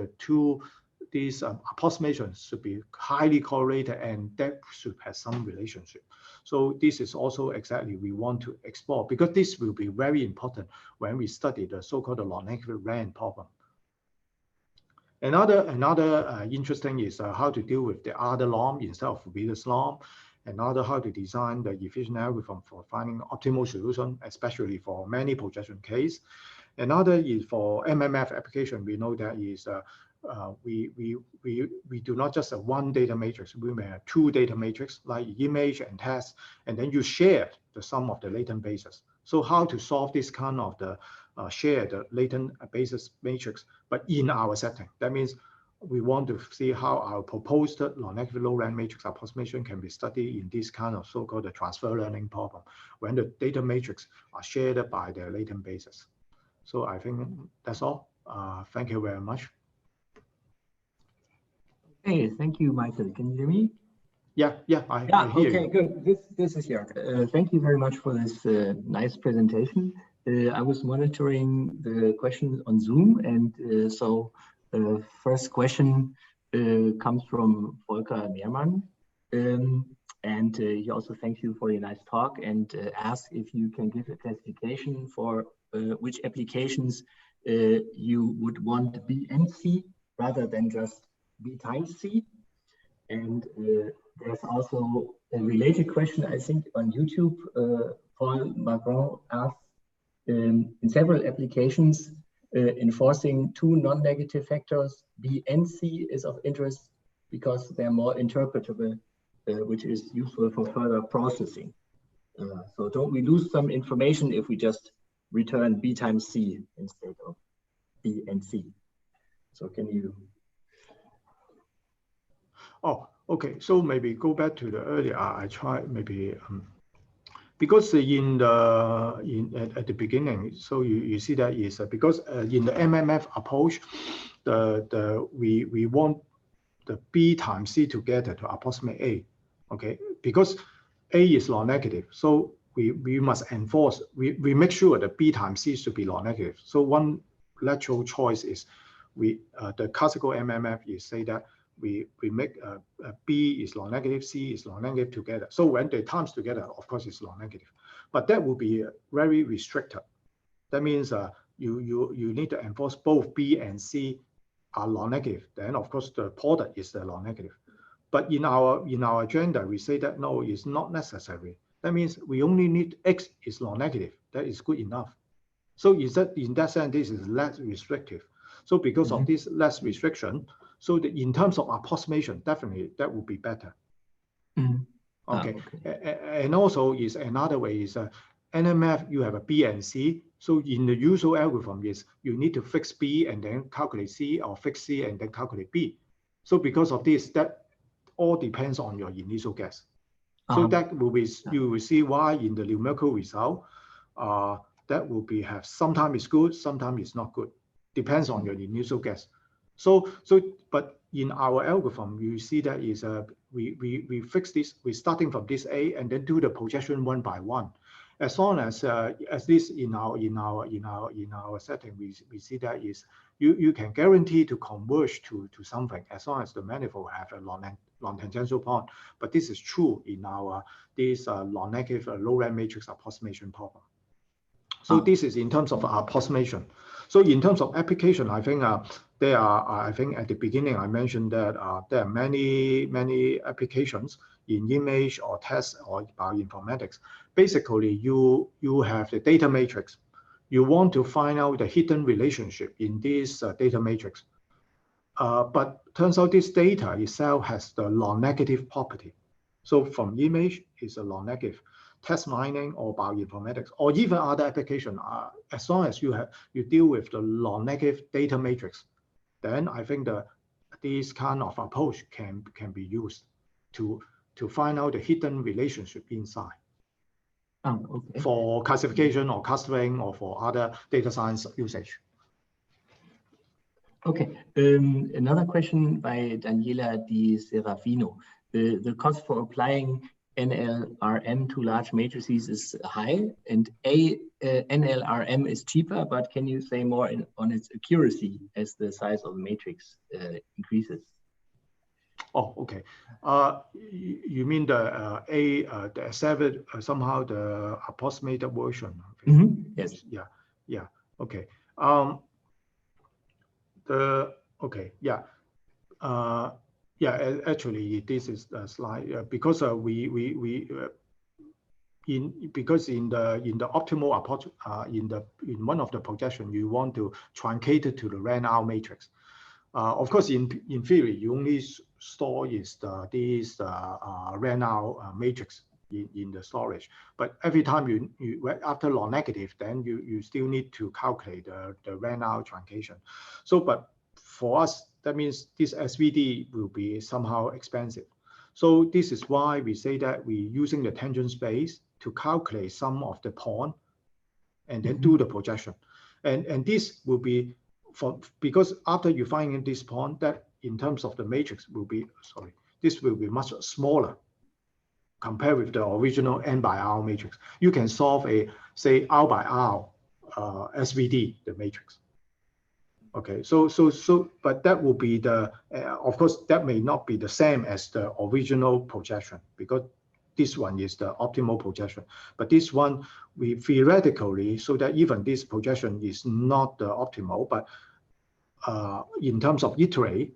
these approximations should be highly correlated, and that should have some relationship. So this is also exactly we want to explore, because this will be very important when we study the so-called non-negative RAN problem. Another interesting is how to deal with the other norm instead of Wheeler's norm. Another, how to design the efficient algorithm for finding optimal solution, especially for many projection case. Another is for MMF application. We know that is we do not just have one data matrix. We may have two data matrix like image and test, and then you share the sum of the latent basis. So how to solve this kind of the share the latent basis matrix, but in our setting. That means we want to see how our proposed non-negative low-rank matrix approximation can be studied in this kind of so-called transfer learning problem, when the data matrix are shared by the latent basis. So I think that's all. Thank you very much. Hey, thank you, Michael. Can you hear me? I hear okay, you. Good. This is Jörg. Thank you very much for this nice presentation. I was monitoring the question on Zoom, and so the first question comes from Volker Mehrmann. And he also thanks you for your nice talk, and asks if you can give a classification for which applications you would want B and C rather than just B times C. And there's also a related question, I think, on YouTube. Paul Macron asked, in several applications, enforcing two non-negative factors, B and C, is of interest because they're more interpretable, which is useful for further processing. So don't we lose some information if we just return B times C instead of B and C? So can you? Oh, okay. So maybe go back to the earlier. I try maybe because at the beginning. So you see that is because in the MMF approach, we want the B times C together to approximate A. Okay, because A is non-negative, so we must enforce. We make sure that B times C should be non-negative. So one lateral choice is the classical MMF is say that we make B is non-negative, C is non-negative together. So when they times together, of course, it's non-negative. But that will be very restricted. That means you need to enforce both B and C are non-negative. Then of course the product is the non-negative. But in our agenda, we say that no, it's not necessary. That means we only need X is non-negative. That is good enough. So in that sense, this is less restrictive. So because of this less restriction, so in terms of approximation, definitely that would be better. Okay. And also is another way is NMF, you have a B and C. So in the usual algorithm is you need to fix B and then calculate C, or fix C and then calculate B. So because of this, that all depends on your initial guess. So that will be, you will see why in the numerical result, that will be have sometimes it's good, sometimes it's not good. Depends on your initial guess. But in our algorithm, you see that is we fix this, we're starting from this A and then do the projection one by one. As long as this in our setting, we see that is you can guarantee to converge to something as long as the manifold have a non-tangential point. But this is true in our this non-negative low-rank matrix approximation problem. So this is in terms of approximation. So in terms of application, I think there are, I think at the beginning I mentioned that there are many applications in image or test or bioinformatics. Basically, you have the data matrix. You want to find out the hidden relationship in this data matrix. But turns out this data itself has the non-negative property. So from image is a non-negative. Test mining or bioinformatics or even other application, as long as you deal with the non-negative data matrix, then I think this kind of approach can be used to find out the hidden relationship inside. For classification or clustering or for other data science usage. Okay, another question by Daniela Di Serafino. The cost for applying NLRM to large matrices is high, and NLRM is cheaper, but can you say more on its accuracy as the size of the matrix increases? Oh, okay. You mean the accepted somehow the approximated version? Yes. Yeah. Okay. Actually, this is the slide because because in the optimal approach in one of the projection you want to truncate it to the Reynolds matrix. Of course, in theory, you only store is this Reynolds matrix in the storage. But every time you after non-negative, then you still need to calculate the Reynolds truncation. So, but for us, that means this SVD will be somehow expensive. So this is why we say that we're using the tangent space to calculate some of the point and then do the projection. And this will be because after you find this point, that in terms of the matrix will be, this will be much smaller compared with the original N by R matrix. You can solve a, say, R by R SVD, the matrix. Okay, but that will be the, of course, that may not be the same as the original projection because this one is the optimal projection. But this one, we theoretically, so that even this projection is not the optimal, but in terms of iteration,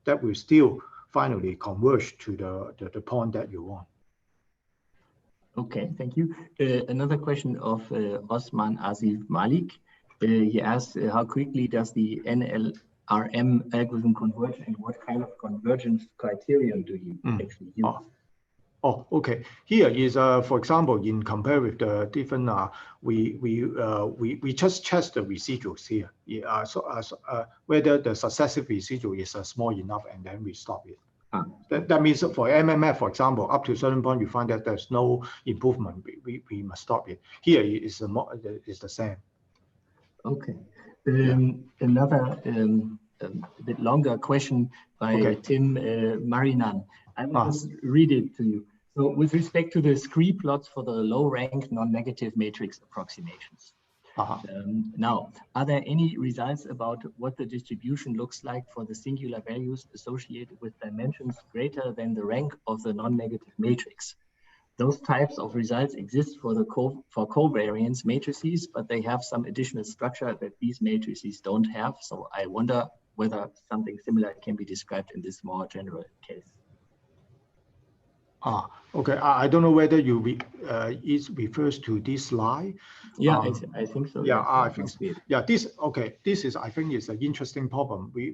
that will still finally converge to the point that you want. Okay, thank you. Another question of Osman Asif Malik. He asked, how quickly does the NLRM algorithm converge, and what kind of convergence criterion do you actually use? Oh, okay. Here is, for example, in compare with the different, we just check the residuals here. Whether the successive residual is small enough, and then we stop it. That means for MMF, for example, up to a certain point, you find that there's no improvement. We must stop it. Here is the same. Okay. Another a bit longer question by Tim Marinan. I will just read it to you. So with respect to the scree plots for the low-rank non-negative matrix approximations, now, are there any results about what the distribution looks like for the singular values associated with dimensions greater than the rank of the non-negative matrix? Those types of results exist for covariance matrices, but they have some additional structure that these matrices don't have. So I wonder whether something similar can be described in this more general case. Okay. I don't know whether it refers to this slide. Yeah, I think so. Yeah, I think so. Yeah, this is, I think, is an interesting problem. We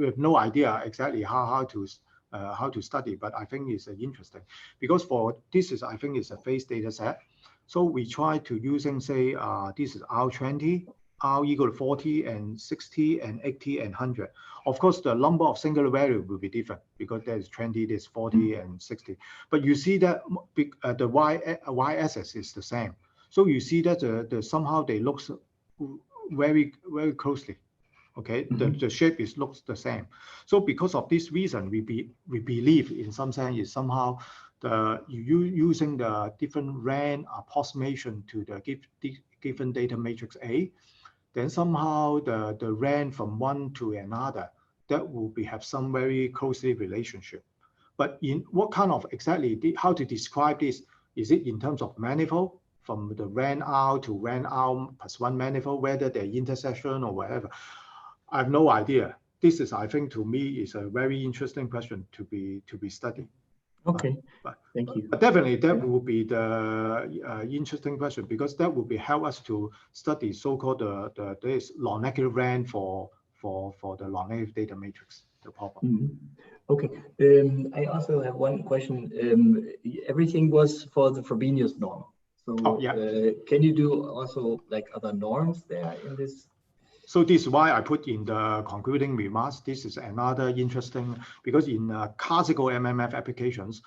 have no idea exactly how to how to study, but I think it's interesting because for this is, I think it's a phase data set. So we try to using, say, this is R20, R equal to 40 and 60 and 80 and 100. Of course, the number of singular value will be different because there's 20, there's 40 and 60. But you see that the y-axis is the same. So you see that somehow they look very, very closely. Okay, the shape looks the same. So because of this reason, we believe in some sense is somehow you using the different rank approximation to the given data matrix A, then somehow the rank from one to another, that will have some very closely relationship. But in what kind of exactly how to describe this? Is it in terms of manifold from the rank R to rank R plus one manifold, whether they're intersection or whatever? I have no idea. This is, I think, to me, is a very interesting question to be studied. Okay, thank you. But definitely, that will be the interesting question because that will help us to study so-called this non-negative rank for the non-negative data matrix. The problem. Okay. I also have one question. Everything was for the Frobenius norm. So can you do also like other norms there in this? So this is why I put in the concluding remarks. This is another interesting, because in classical MMF applications,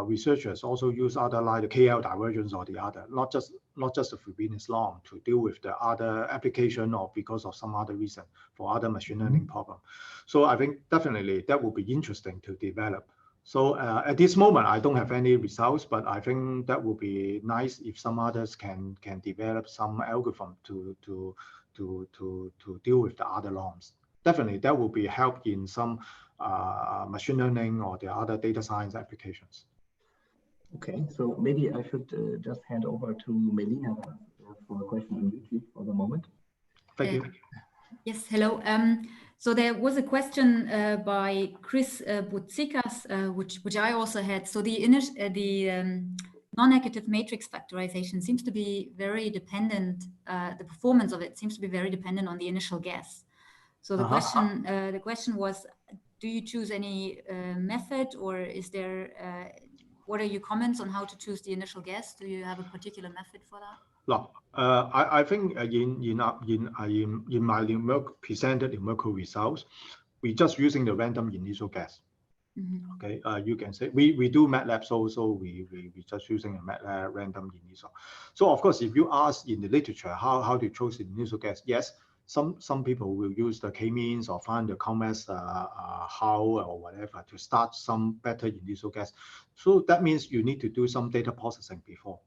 researchers also use other like the KL divergence or the other, not just the Frobenius norm to deal with the other application or because of some other reason for other machine learning problem. So I think definitely that will be interesting to develop. So at this moment, I don't have any results, but I think that would be nice if some others can develop some algorithm to deal with the other norms. Definitely, that will be help in some machine learning or the other data science applications. Okay, so maybe I should just hand over to Melina for a question on YouTube for the moment. Thank you. Yes, hello. So there was a question by Chris Boutsikas, which I also had. So the non-negative matrix factorization seems to be very dependent. The performance of it seems to be very dependent on the initial guess. So the question was, do you choose any method, or is there? What are your comments on how to choose the initial guess? Do you have a particular method for that? No, I think in my presented numerical results, we just using the random initial guess. Okay, you can say we do MATLAB, so we just using a MATLAB random initial. So of course, if you ask in the literature how to choose the initial guess, yes, some people will use the k-means or find the convex how or whatever to start some better initial guess. So that means you need to do some data processing before.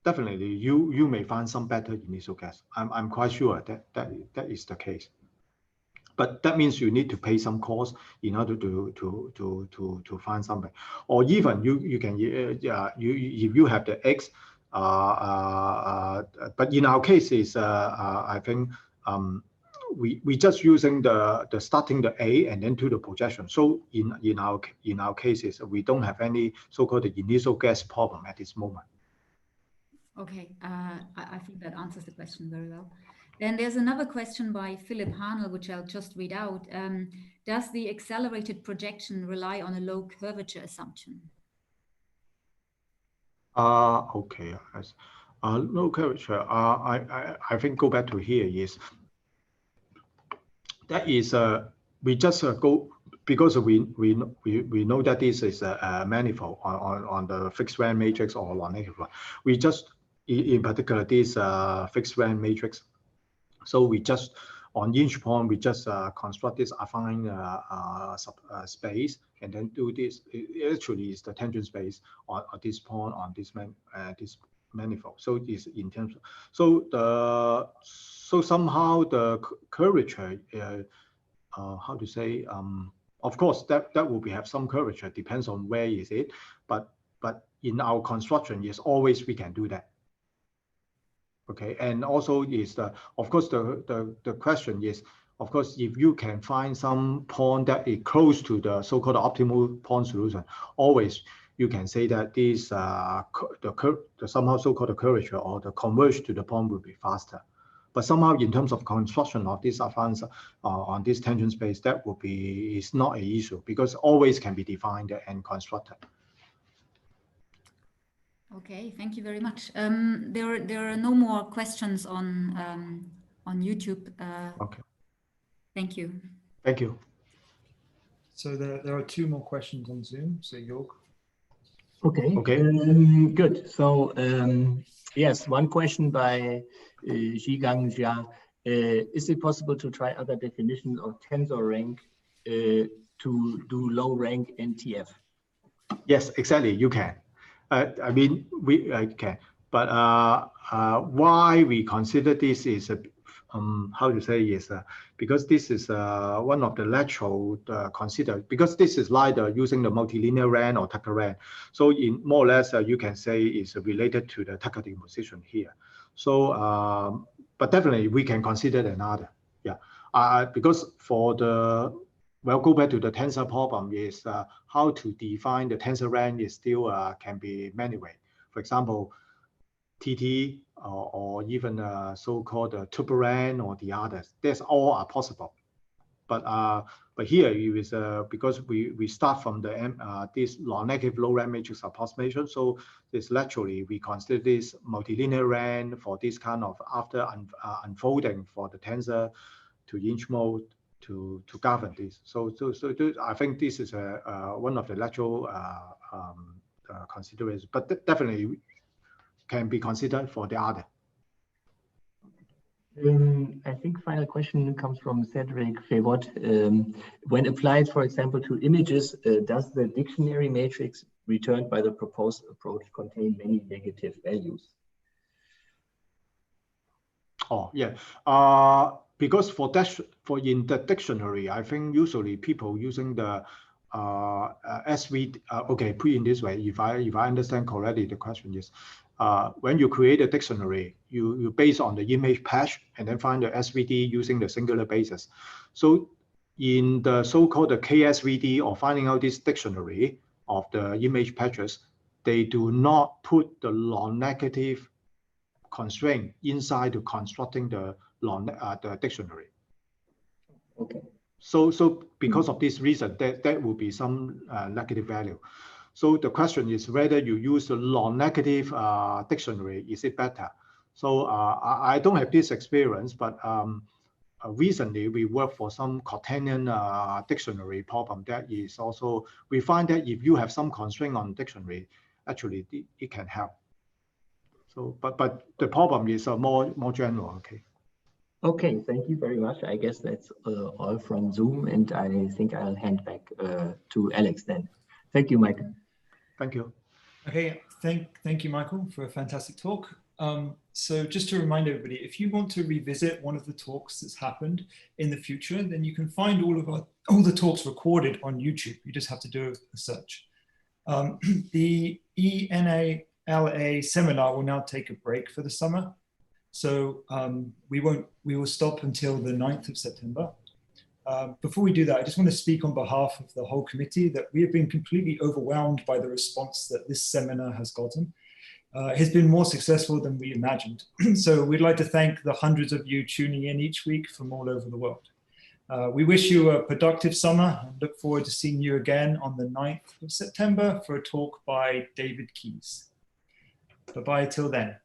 Definitely, you may find some better initial guess. I'm quite sure that is the case. But that means you need to pay some cost in order to find something. Or even you can if you have the X, but in our case is I think we just using the starting the A and then to the projection. So in our cases we don't have any so-called initial guess problem at this moment. Okay, I think that answers the question very well. Then there's another question by Philip Hanel, which I'll just read out. Does the accelerated projection rely on a low curvature assumption? Okay. Low curvature. I think go back to here is that is we just go because we know that this is a manifold on the fixed rank matrix or non-negative one. We just in particular this fixed rank matrix. So we just on each point we just construct this affine space and then do this. It actually is the tangent space on this point on this manifold. So it is in terms of, so somehow the curvature how to say of course that will have some curvature, depends on where is it, but in our construction yes always we can do that. Okay, and also is the of course the question is of course if you can find some point that is close to the so-called optimal point solution, always you can say that this the somehow so-called curvature or the converge to the point will be faster. But somehow in terms of construction of this advanced on this tangent space, that will be is not an issue because always can be defined and constructed. Okay, thank you very much. There are no more questions on YouTube. Okay. Thank you. Thank you. So there are 2 more questions on Zoom. So Jörg. Okay. Okay. Good. So yes, one question by Jigang Jia. Is it possible to try other definitions of tensor rank to do low rank NTF? Yes, exactly. You can. I mean, we can. But why we consider this is how to say is because this is one of the lateral considered, because this is like using the multilinear RAN or Tucker RAN. So in more or less you can say is related to the Tucker decomposition here. So but definitely we can consider another. Yeah, because for the go back to the tensor problem is how to define the tensor RAN is still can be many ways. For example, TT or even so-called tuple RAN or the others. That's all are possible. But here it is because we start from the this non-negative low rank matrix approximation. So this laterally we consider this multilinear RAN for this kind of after unfolding for the tensor to inch mode to govern this. So I think this is one of the lateral considerations, but definitely can be considered for the other. I think final question comes from Cedric Fevot. When applied, for example, to images, does the dictionary matrix returned by the proposed approach contain many negative values? Oh yeah, because for in the dictionary, I think usually people using the SV. Okay, put in this way. If I understand correctly, the question is, when you create a dictionary, you base on the image patch and then find the SVD using the singular basis. So in the so-called the KSVD or finding out this dictionary of the image patches, they do not put the non-negative constraint inside to constructing the dictionary. Okay. So because of this reason, that will be some negative value. So the question is whether you use a non-negative dictionary, is it better? So I don't have this experience, but recently we work for some Cortanian dictionary problem that is also, we find that if you have some constraint on dictionary, actually it can help. So, but the problem is more general, okay? Okay, thank you very much. I guess that's all from Zoom, and I think I'll hand back to Alex then. Thank you, Michael. Thank you. Okay, thank you, Michael, for a fantastic talk. So just to remind everybody, if you want to revisit one of the talks that's happened in the future, then you can find all the talks recorded on YouTube. You just have to do a search. The ENLA seminar will now take a break for the summer. So we will stop until the 9th of September. Before we do that, I just want to speak on behalf of the whole committee that we have been completely overwhelmed by the response that this seminar has gotten. It has been more successful than we imagined. So we'd like to thank the hundreds of you tuning in each week from all over the world. We wish you a productive summer and look forward to seeing you again on the 9th of September for a talk by David Keyes. Bye-bye till then.